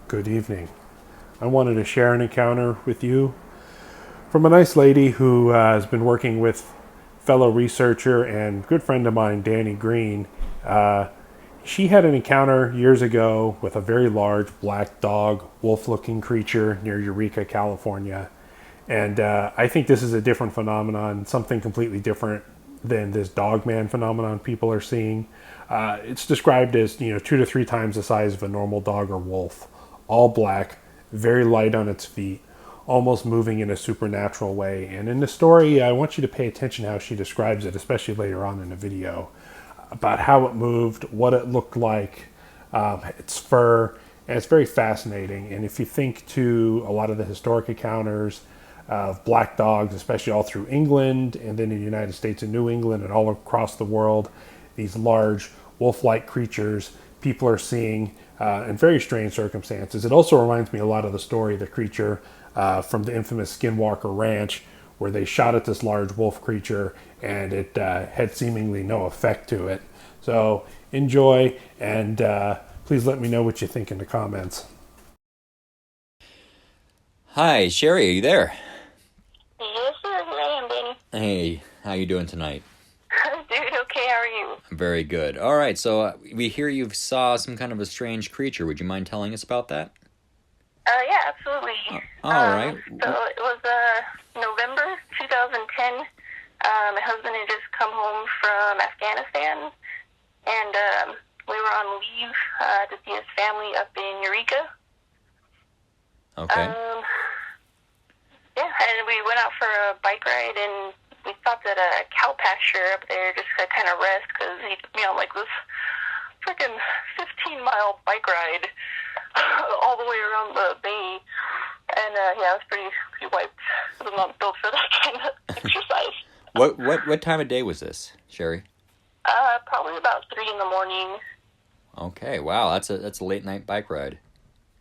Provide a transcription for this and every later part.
Good evening. I wanted to share an encounter with you from a nice lady who has been working with fellow researcher and good friend of mine, Danny Greene. She had an encounter years ago with a very large black dog, wolf looking creature near Eureka, California. And I think this is a different phenomenon, something completely different than this dogman phenomenon people are seeing. It's described as 2 to 3 times the size of a normal dog or wolf, all black, very light on its feet, almost moving in a supernatural way. And in the story, I want you to pay attention how she describes it, especially later on in the video, about how it moved, what it looked like, its fur, and it's very fascinating. And if you think to a lot of the historic encounters of black dogs, especially all through England and then in the United States and New England and all across the world, these large wolf-like creatures people are seeing in very strange circumstances. It also reminds me a lot of the story of the creature from the infamous Skinwalker Ranch, where they shot at this large wolf creature and it had seemingly no effect to it. So enjoy, and please let me know what you think in the comments. Hi, Sherry, are you there? Yes, sir. Here I am, Danny. Hey, how you doing tonight? Dude, okay, how are you? Very good. All right, so we hear you saw some kind of a strange creature. Would you mind telling us about that? Yeah, absolutely. All right. So it was November 2010. My husband had just come home from Afghanistan, and we were on leave to see his family up in Eureka. Okay. Yeah, and we went out for a bike ride, and we stopped at a cow pasture up there just to kind of rest, because he took me on like this freaking 15-mile bike ride all the way around the bay. And yeah, I was pretty wiped. I'm not built for that kind of exercise. What time of day was this, Sherry? Probably about 3 in the morning. Okay, wow, that's a late night bike ride.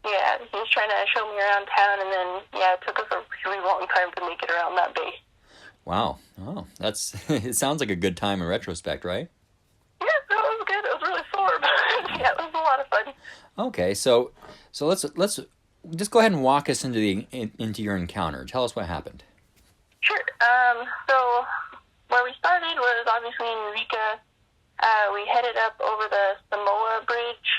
Yeah, he was trying to show me around town, and then yeah, it took us a really long time to make it around that bay. Wow. Oh, that's it sounds like a good time in retrospect, right? Yeah, it was good. It was really sore, but yeah, it was a lot of fun. Okay, so let's just go ahead and walk us into your encounter. Tell us what happened. Sure. So where we started was obviously in Eureka. We headed up over the Samoa Bridge.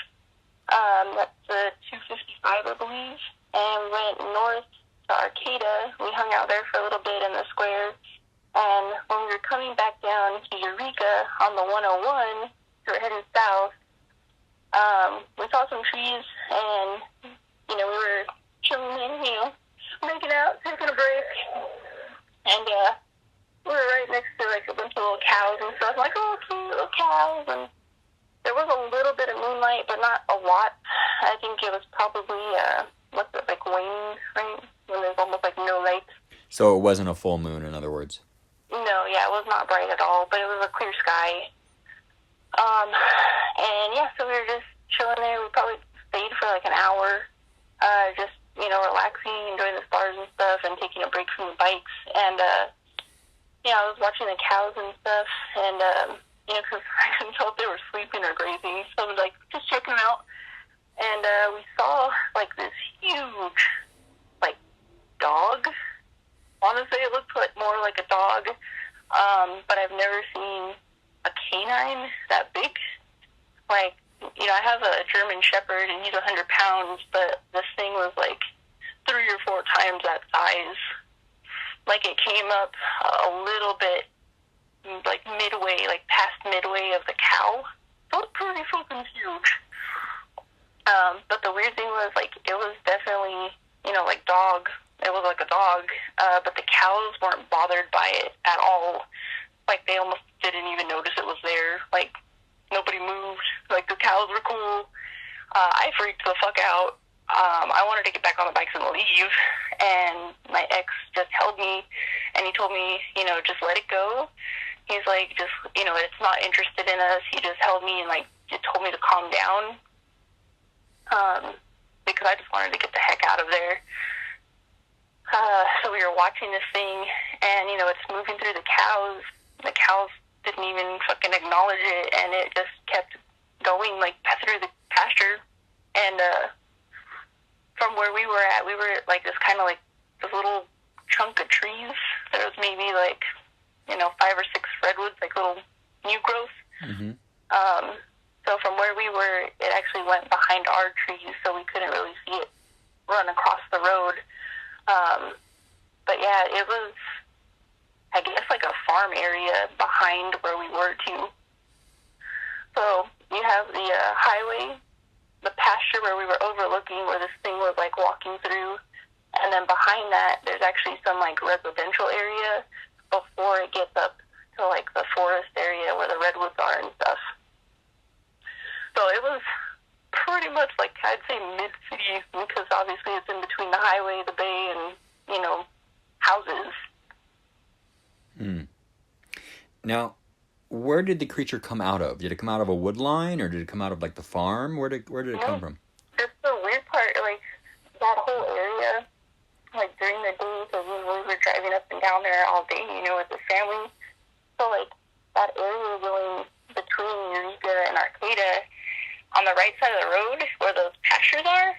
That's the 255, I believe. And we went north to Arcata. We hung out there for a little bit in the square. And when we were coming back down to Eureka on the 101, we were heading south, we saw some trees, and, we were chilling in, making out, taking a break. And we were right next to, like, a bunch of little cows and stuff. I'm like, oh, cute little cows. And there was a little bit of moonlight, but not a lot. I think it was probably, like waning, right? When there's almost, like, no light. So it wasn't a full moon, in other words? No, yeah, it was not bright at all, but it was a clear sky. And yeah, so we were just chilling there. We probably stayed for like an hour, just, relaxing, enjoying the stars and stuff, and taking a break from the bikes. And, I was watching the cows and stuff, and, because I couldn't tell if they were sleeping or grazing, so I was like, just checking them out. And, we saw like this huge, like, dog. Honestly, it looked more like a dog, but I've never seen a canine that big. Like, I have a German Shepherd, and he's 100 pounds, but this thing was like 3 or 4 times that size. Like, it came up a little bit, like midway, like past midway of the cow. So it was pretty fucking huge. But the weird thing was, like, it was definitely, like dog. It was like a dog, but the cows weren't bothered by it at all. Like, they almost didn't even notice it was there. Like, nobody moved. Like, the cows were cool. I freaked the fuck out. I wanted to get back on the bikes and leave, and my ex just held me, and he told me, just let it go. He's like, it's not interested in us. He just held me and, like, just told me to calm down, because I just wanted to get the heck out of there. So we were watching this thing, and, it's moving through the cows. The cows didn't even fucking acknowledge it, and it just kept going, like, through the pasture. And, from where we were at, we were at, like, this kind of, like, this little chunk of trees. There was maybe, like, 5 or 6 redwoods, like, little new growth. Mm-hmm. So from where we were, it actually went behind our trees, so we couldn't really see it run across the road. But yeah, it was, I guess, like a farm area behind where we were too. So you have the highway, the pasture where we were overlooking, where this thing was like walking through, and then behind that, there's actually some like residential area before it gets up to like the forest area where the redwoods are and stuff. So it was pretty much like, I'd say mid-city, because obviously it's in between the highway, the bay, and, houses. Now, where did the creature come out of? Did it come out of a wood line, or did it come out of like the farm? Where did it come from? That's the weird part, like, that whole area, like, during the day, because we were driving up and down there all day, with the family. So, like, that area going between Eureka and Arcata, on the right side of the road, where those pastures are,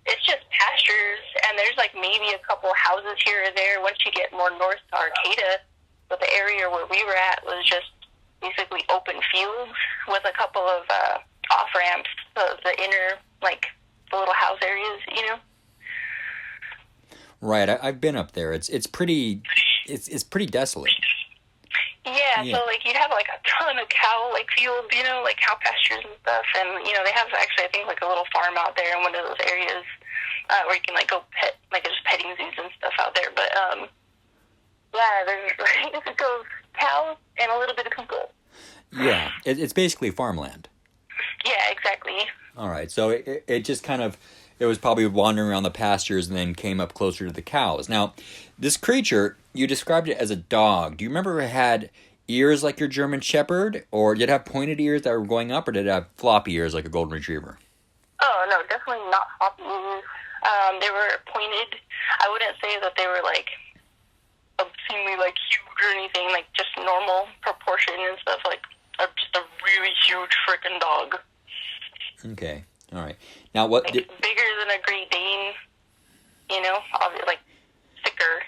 it's just pastures, and there's, like, maybe a couple houses here or there once you get more north to Arcata. But the area where we were at was just basically open fields with a couple of off-ramps, so the inner, like, the little house areas, Right, I've been up there. It's pretty desolate. Yeah, so, like, you'd have, like, a ton of cow, like, fields, like cow pastures and stuff, and, they have, actually, I think, like, a little farm out there in one of those areas where you can, like, go pet, like, there's petting zoos and stuff out there, but, yeah, there's, it goes cows and a little bit of people. Yeah, it's basically farmland. Yeah, exactly. All right, so it just kind of, it was probably wandering around the pastures and then came up closer to the cows. Now, this creature, you described it as a dog. Do you remember it had ears like your German Shepherd, or did it have pointed ears that were going up, or did it have floppy ears like a Golden Retriever? Oh, no, definitely not floppy ears. They were pointed. I wouldn't say that they were, like, obscenely, like, huge or anything, like, just normal proportion and stuff, like, just a really huge frickin' dog. Okay, all right. Now, what... Like, bigger than a Great Dane, obviously, like, thicker,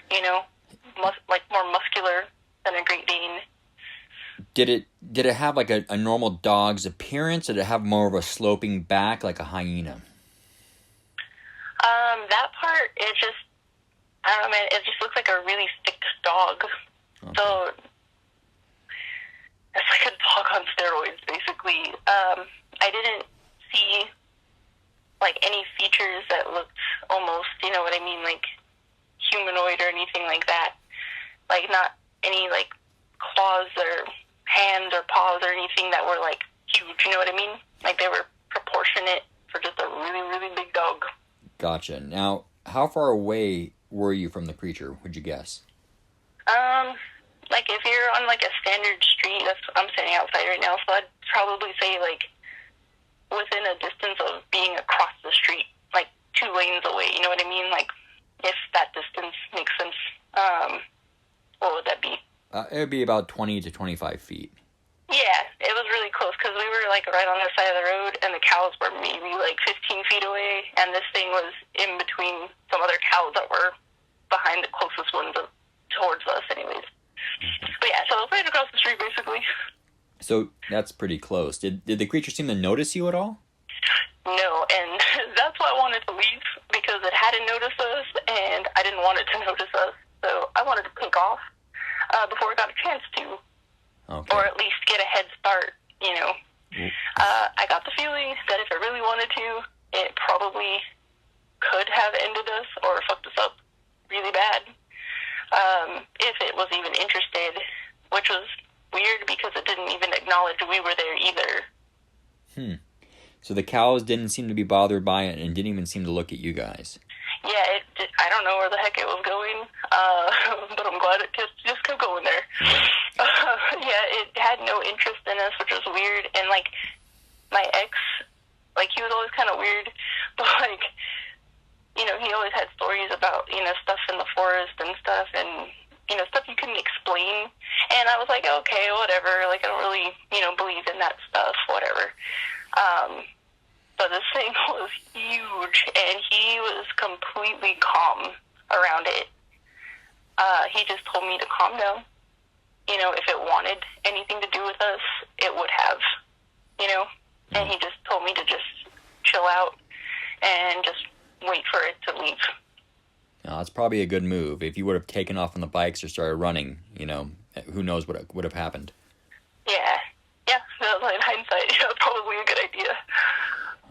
like, more muscular than a Great Dane. Did it have, like, a normal dog's appearance, or did it have more of a sloping back like a hyena? That part, it just, I don't know, man, it just looks like a really thick dog. Okay. So, it's like a dog on steroids, basically. I didn't see, like, any features that looked almost, what I mean, like, humanoid or anything like that. Like, not any, like, claws or hands or paws or anything that were, like, huge, you know what I mean? Like, they were proportionate for just a really, really big dog. Gotcha. Now, how far away were you from the creature, would you guess? Like, if you're on, like, a standard street, I'm standing outside right now, so I'd probably say, like, within a distance of being across the street, like, 2 lanes away, you know what I mean? Like, if that distance makes sense. What would that be? It would be about 20 to 25 feet. Yeah, it was really close, because we were, like, right on the side of the road, and the cows were maybe, like, 15 feet away, and this thing was in between some other cows that were behind the closest ones towards us, anyways. But yeah, so it was right across the street, basically. So that's pretty close. Did the creature seem to notice you at all? No, and that's why I wanted to leave, because it hadn't noticed us, and I didn't want it to notice us. So I wanted to take off before it got a chance to, Okay. or at least get a head start, I got the feeling that if it really wanted to, it probably could have ended us or fucked us up really bad. If it was even interested, which was weird because it didn't even acknowledge we were there either. So the cows didn't seem to be bothered by it and didn't even seem to look at you guys. Yeah, I don't know where the heck it was going, but I'm glad it just kept going there. Yeah, it had no interest in us, which was weird, and, like, my ex, like, he was always kind of weird, but, like, he always had stories about, stuff in the forest and stuff, and, stuff you couldn't explain, and I was like, okay, whatever, like, I don't really, believe in that stuff, whatever. but this thing was huge, and he was completely calm around it. He just told me to calm down. You know, if it wanted anything to do with us, it would have, you know? And he just told me to just chill out and just wait for it to leave. Now, that's probably a good move. If you would have taken off on the bikes or started running, you know, who knows what would have happened. Yeah. Yeah, no, in hindsight, probably a good idea.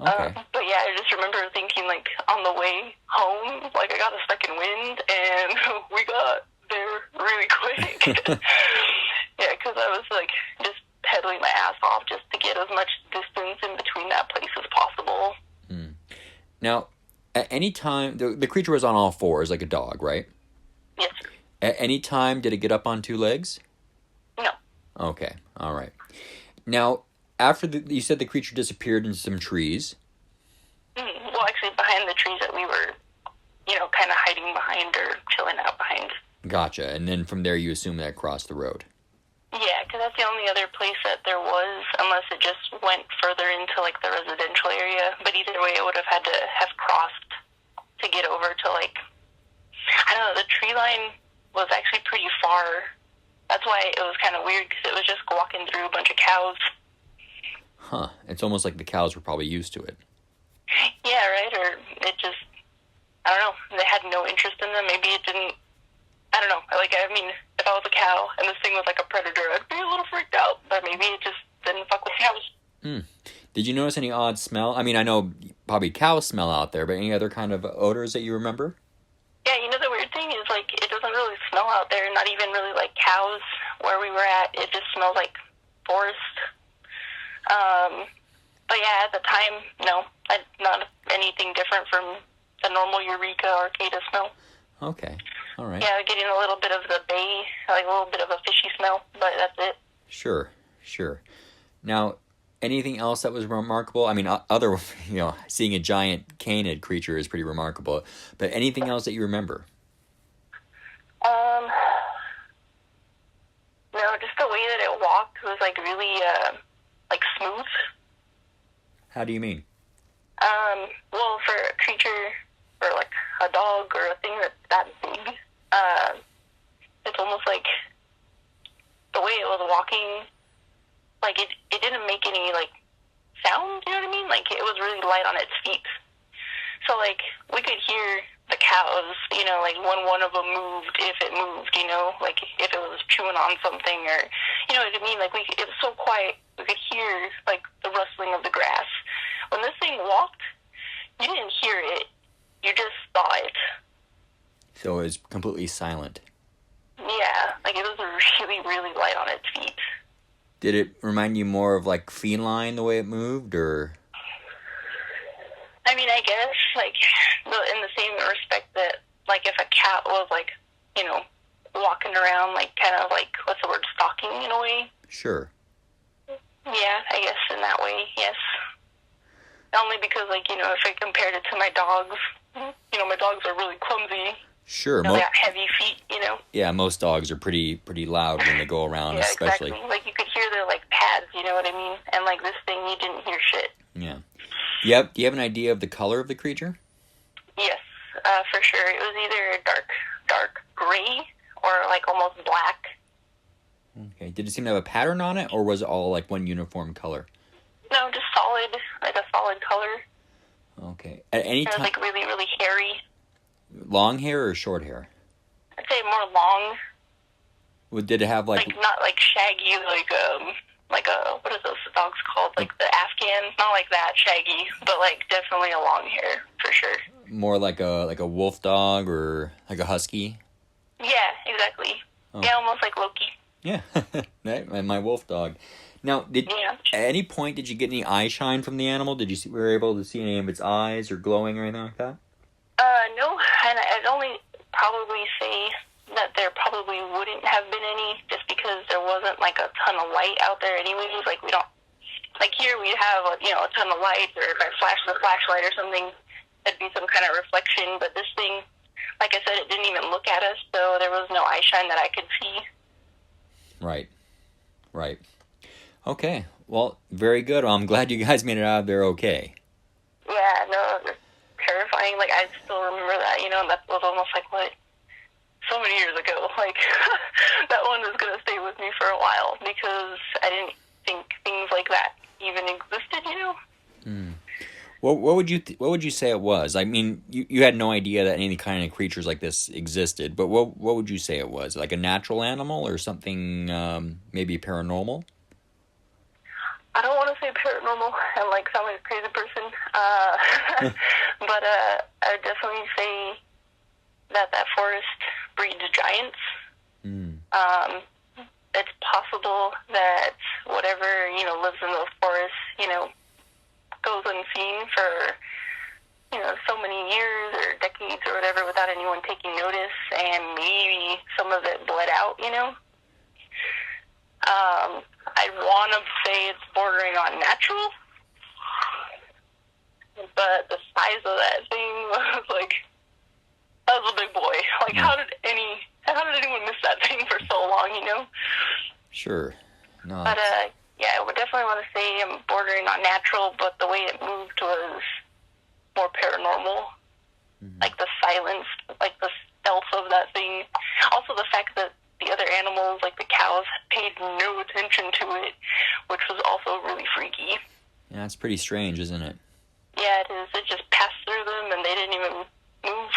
Okay. But yeah, I just remember thinking, like, on the way home, like, I got a second wind, and we got there really quick. Yeah, because I was, like, just pedaling my ass off just to get as much distance in between that place as possible. Now, at any time, the creature was on all fours like a dog, right? Yes. At any time, did it get up on two legs? No. Okay, all right. Now, after you said the creature disappeared into some trees. Well, actually, behind the trees that we were, kind of hiding behind or chilling out behind. Gotcha. And then from there, you assume that crossed the road. Yeah, because that's the only other place that there was, unless it just went further into, like, the residential area. But either way, it would have had to have crossed to get over to, like, I don't know, the tree line was actually pretty far. That's why it was kind of weird, because it was just walking through a bunch of cows. Huh. It's almost like the cows were probably used to it. Yeah, right? Or it just, I don't know, they had no interest in them. Maybe it didn't, I don't know. Like, I mean, if I was a cow and this thing was like a predator, I'd be a little freaked out. But maybe it just didn't fuck with cows. Did you notice any odd smell? I mean, I know probably cow smell out there, but any other kind of odors that you remember? Yeah, the weird thing is, like, it doesn't really smell out there, not even really like cows where we were at. It just smells like forest. But yeah, at the time, no, not anything different from the normal Eureka or Arcata smell. Okay, all right. Yeah, getting a little bit of the bay, like a little bit of a fishy smell, but that's it. Sure. Now, anything else that was remarkable? I mean, seeing a giant canid creature is pretty remarkable, but anything else that you remember? No, just the way that it walked was, like, really, like, smooth. How do you mean? Well, for a creature, or like a dog or a thing that's that big, it's almost like the way it was walking, like it didn't make any, like, sound, you know what I mean? Like, it was really light on its feet. So, like, we could hear the cows, like when one of them moved, if it moved, like if it was chewing on something, or, you know what I mean? Like, it was so quiet, we could hear, like, the rustling of the grass. When this thing walked, you didn't hear it, you just saw it. So it was completely silent. Yeah, like, it was really, really light on its feet. Did it remind you more of, like, feline the way it moved, or? I mean, I guess, like, in the same respect that, like, if a cat was, like, walking around, like, kind of, like, what's the word, stalking in a way? Sure. Yeah, I guess in that way, yes. Only because, like, if I compared it to my dogs, my dogs are really clumsy. Sure. They got heavy feet, Yeah, most dogs are pretty loud when they go around, yeah, especially. Exactly. Like, you could hear their, like, pads, you know what I mean? And, like, this thing, you didn't hear shit. Yeah. Yep. Do you have an idea of the color of the creature? Yes, for sure. It was either dark gray or, like, almost black. Okay. Did it seem to have a pattern on it, or was it all, like, one uniform color? No, just solid, like a solid color. Okay. At any It was, time, like, really, really hairy. long hair or short hair? I'd say more long. Did it have, like not, like, shaggy, like what are those dogs called? Like, the Afghans? Not like that, shaggy, but, like, definitely a long hair, for sure. more like a wolf dog or like a husky? Yeah, exactly. Oh. Yeah, almost like Loki. Yeah, my wolf dog. Now, at any point did you get any eye shine from the animal? Were you able to see any of its eyes or glowing or anything like that? No, and I'd only probably say that there probably wouldn't have been any, just because there wasn't, like, a ton of light out there anyways. Like, we don't, like, here we have, a ton of light, or if I flash the flashlight or something, there'd be some kind of reflection, but this thing, like I said, it didn't even look at us, so there was no eye shine that I could see. Right. Okay. Well, very good. Well, I'm glad you guys made it out of there okay. terrifying. Like, I still remember that, and that was almost like, what, so many years ago. Like, that one is going to stay with me for a while because I didn't think things like that even existed. Mm. What would you say it was? I mean, you had no idea that any kind of creatures like this existed, but what would you say it was? Like a natural animal or something, maybe paranormal? I don't want to say paranormal and like sound like a crazy person, but I would definitely say that forest breeds giants. Mm. It's possible that whatever lives in those forests, goes unseen for so many years or decades or whatever without anyone taking notice, and maybe some of it bled out. I want to say it's bordering on natural, but the size of that thing was like, that was a big boy. Like, how did anyone miss that thing for so long? Sure. No. But yeah, I would definitely want to say I'm bordering on natural, but the way it moved was more paranormal. Mm-hmm. Like the silence, like the stealth of that thing. Also the fact that the other animals, like the cows, paid no attention to it, which was also really freaky. Yeah, that's pretty strange, isn't it? Yeah, it is. It just passed through them, and they didn't even move.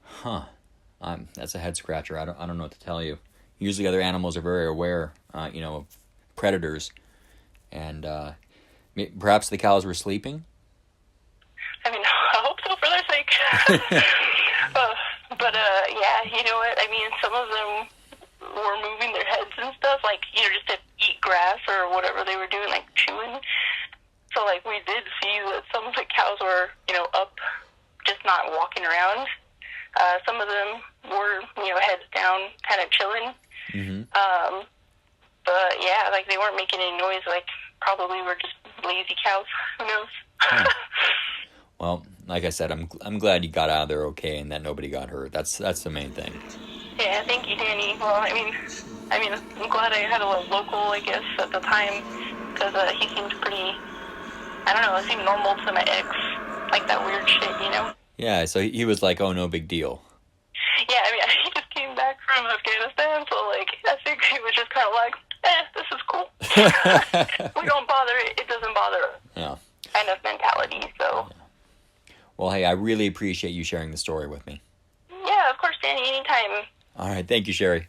Huh. That's a head scratcher. I don't know what to tell you. Usually other animals are very aware, of predators, and perhaps the cows were sleeping? I mean, I hope so for their sake. But yeah, you know what? I mean, some of them were moving their heads and stuff, like, just to eat grass or whatever they were doing, like chewing. So, like, we did see that some of the cows were, up, just not walking around. Some of them were, heads down, kind of chilling. Mm-hmm. But yeah, like, they weren't making any noise. Like, probably were just lazy cows. Who knows? Well, like I said, I'm glad you got out of there okay and that nobody got hurt. That's the main thing. Yeah, thank you, Danny. Well, I mean, I'm glad I had a local, I guess, at the time, because he seemed pretty, I don't know, it seemed normal to my ex, like that weird shit. Yeah, so he was like, oh, no big deal. Yeah, I mean, he just came back from Afghanistan, so, like, I think he was just kind of like, this is cool. We don't bother, it doesn't bother us. Yeah. Kind of mentality, so. Yeah. Well, hey, I really appreciate you sharing the story with me. Yeah, of course, Danny, anytime. All right, thank you, Sherry.